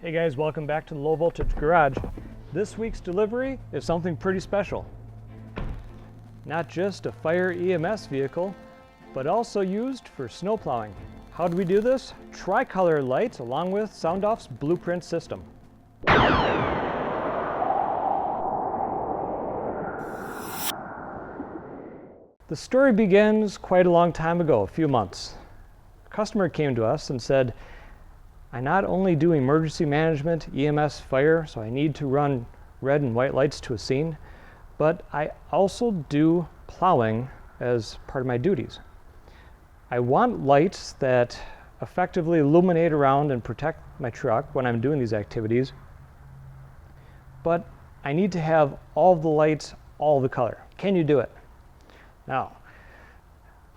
Hey guys, welcome back to the Low Voltage Garage. This week's delivery is something pretty special. Not just a fire EMS vehicle, but also used for snow plowing. How do we do this? Tricolor lights along with SoundOFF's BluePrint system. The story begins quite a long time ago, a few months. A customer came to us and said, I not only do emergency management, EMS, fire, so I need to run red and white lights to a scene, but I also do plowing as part of my duties. I want lights that effectively illuminate around and protect my truck when I'm doing these activities, but I need to have all the lights, all the color. Can you do it? Now,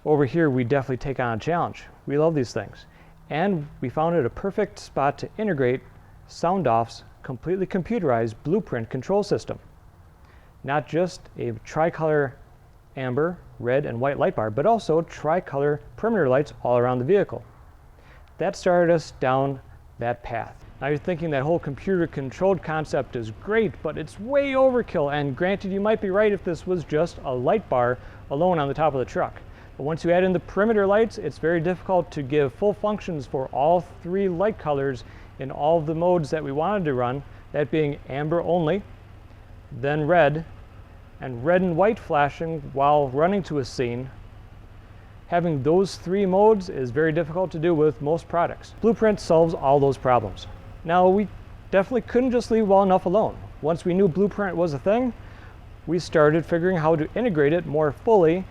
over here we definitely take on a challenge. We love these things. And we found it a perfect spot to integrate SoundOFF's completely computerized BluePrint control system. Not just a tricolor amber, red, and white light bar, but also tricolor perimeter lights all around the vehicle. That started us down that path. Now you're thinking that whole computer-controlled concept is great, but it's way overkill, and granted, you might be right if this was just a light bar alone on the top of the truck. But once you add in the perimeter lights, it's very difficult to give full functions for all three light colors in all of the modes that we wanted to run, that being amber only, then red, and red and white flashing while running to a scene. Having those three modes is very difficult to do with most products. BluePrint solves all those problems. Now, we definitely couldn't just leave well enough alone. Once we knew BluePrint was a thing, we started figuring how to integrate it more fully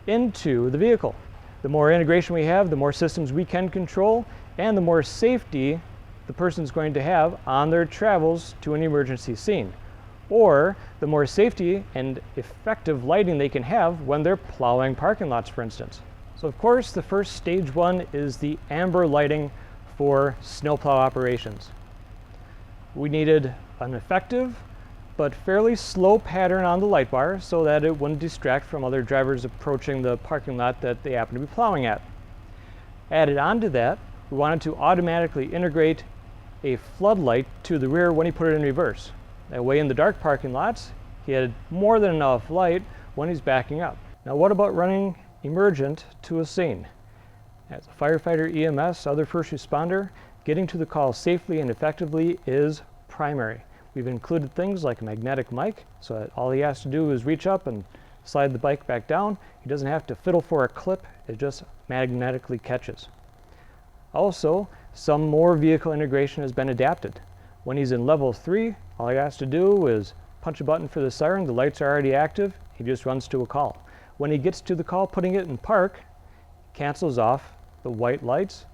into the vehicle. The more integration we have, the more systems we can control, and the more safety the person's going to have on their travels to an emergency scene. Or the more safety and effective lighting they can have when they're plowing parking lots, for instance. So of course, the first stage one is the amber lighting for snowplow operations. We needed an effective but fairly slow pattern on the light bar so that it wouldn't distract from other drivers approaching the parking lot that they happen to be plowing at. Added on to that, we wanted to automatically integrate a floodlight to the rear when he put it in reverse. That way in the dark parking lots, he had more than enough light when he's backing up. Now what about running emergent to a scene? As a firefighter, EMS, other first responder, getting to the call safely and effectively is primary. We've included things like a magnetic mic, so that all he has to do is reach up and slide the bike back down. He doesn't have to fiddle for a clip, it just magnetically catches. Also, some more vehicle integration has been adapted. When he's in level 3, all he has to do is punch a button for the siren, the lights are already active, he just runs to a call. When he gets to the call, putting it in park, cancels off the white lights.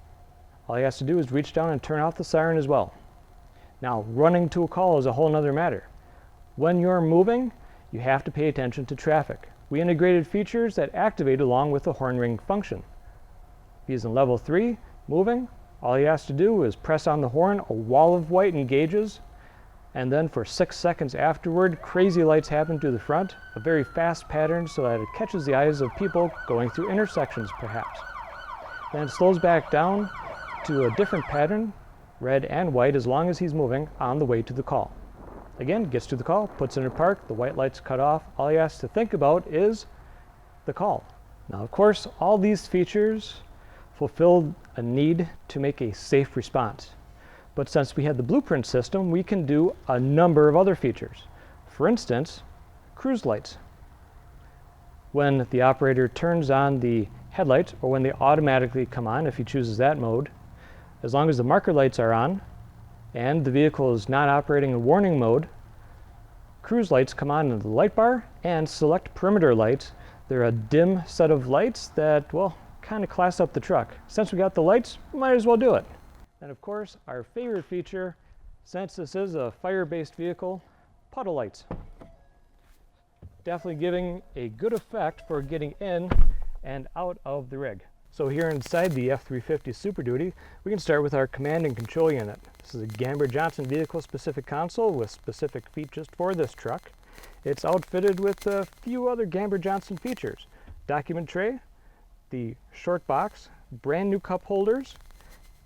All he has to do is reach down and turn off the siren as well. Now, running to a call is a whole nother matter. When you're moving, you have to pay attention to traffic. We integrated features that activate along with the horn ring function. If he's in level 3, moving, all he has to do is press on the horn, a wall of white engages, and then for 6 seconds afterward, crazy lights happen to the front, a very fast pattern so that it catches the eyes of people going through intersections perhaps. Then it slows back down to a different pattern, red and white, as long as he's moving on the way to the call. Again, gets to the call, puts it in park, the white lights cut off. All he has to think about is the call. Now, of course, all these features fulfill a need to make a safe response. But since we had the BluePrint system, we can do a number of other features. For instance, cruise lights. When the operator turns on the headlights, or when they automatically come on if he chooses that mode, as long as the marker lights are on and the vehicle is not operating in warning mode, cruise lights come on in the light bar, and select perimeter lights. They're a dim set of lights that, well, kind of class up the truck. Since we got the lights, we might as well do it. And of course, our favorite feature, since this is a fire-based vehicle, puddle lights. Definitely giving a good effect for getting in and out of the rig. So here inside the F350 Super Duty, we can start with our command and control unit. This is a Gamber-Johnson vehicle-specific console with specific features for this truck. It's outfitted with a few other Gamber-Johnson features. Document tray, the short box, brand new cup holders,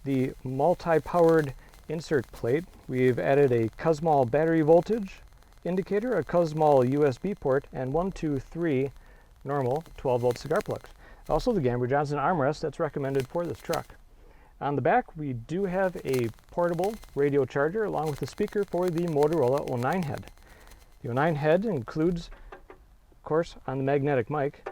the multi-powered insert plate, we've added a Cosmol battery voltage indicator, a Cosmol USB port, and 1, 2, 3 normal 12-volt cigar plugs. Also the Gamber Johnson armrest that's recommended for this truck. On the back, we do have a portable radio charger along with a speaker for the Motorola 09 head. The 09 head includes, of course, on the magnetic mic,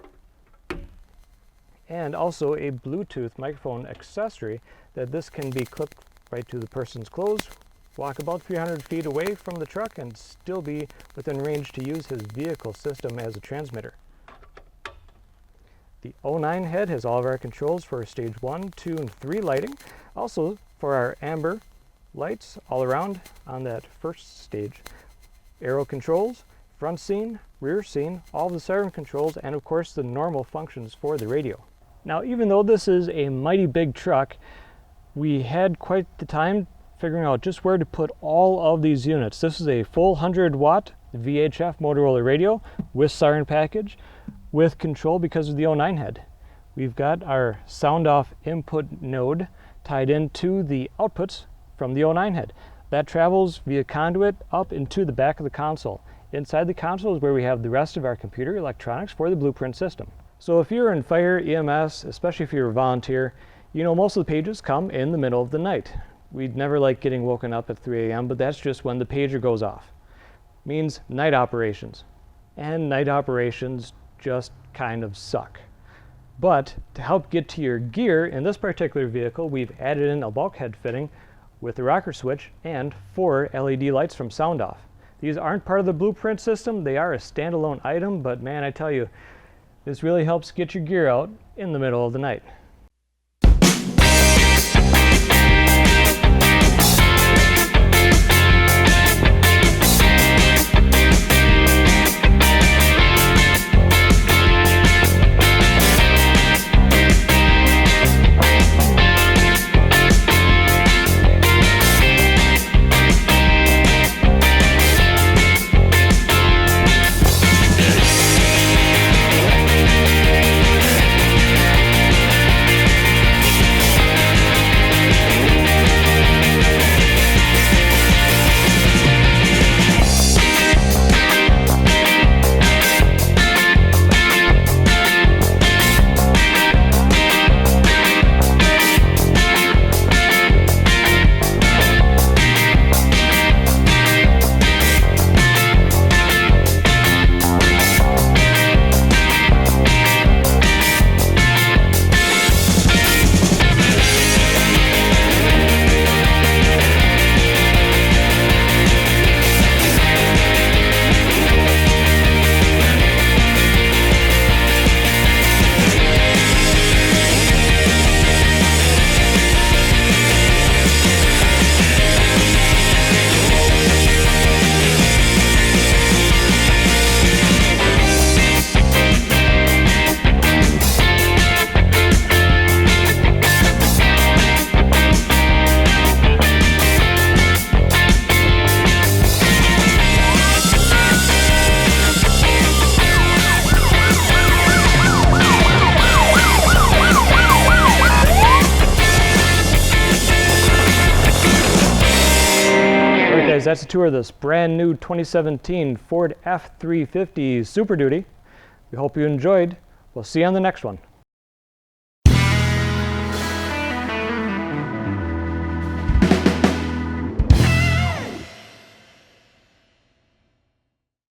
and also a Bluetooth microphone accessory that this can be clipped right to the person's clothes, walk about 300 feet away from the truck, and still be within range to use his vehicle system as a transmitter. The 09 head has all of our controls for stage 1, 2, and 3 lighting. Also for our amber lights all around on that first stage. Aero controls, front scene, rear scene, all the siren controls, and of course the normal functions for the radio. Now, even though this is a mighty big truck, we had quite the time figuring out just where to put all of these units. This is a full 100-watt VHF Motorola radio with siren package, with control because of the 09 head. We've got our SoundOFF input node tied into the outputs from the 09 head. That travels via conduit up into the back of the console. Inside the console is where we have the rest of our computer electronics for the BluePrint system. So if you're in fire, EMS, especially if you're a volunteer, you know most of the pages come in the middle of the night. We'd never like getting woken up at 3 a.m., but that's just when the pager goes off. Means night operations. And night operations just kind of suck. But to help get to your gear, in this particular vehicle, we've added in a bulkhead fitting with a rocker switch and 4 LED lights from SoundOFF. These aren't part of the BluePrint system, they are a standalone item, but man, I tell you, this really helps get your gear out in the middle of the night. Guys, that's a tour of this brand new 2017 Ford F350 Super Duty. We hope you enjoyed. We'll see you on the next one.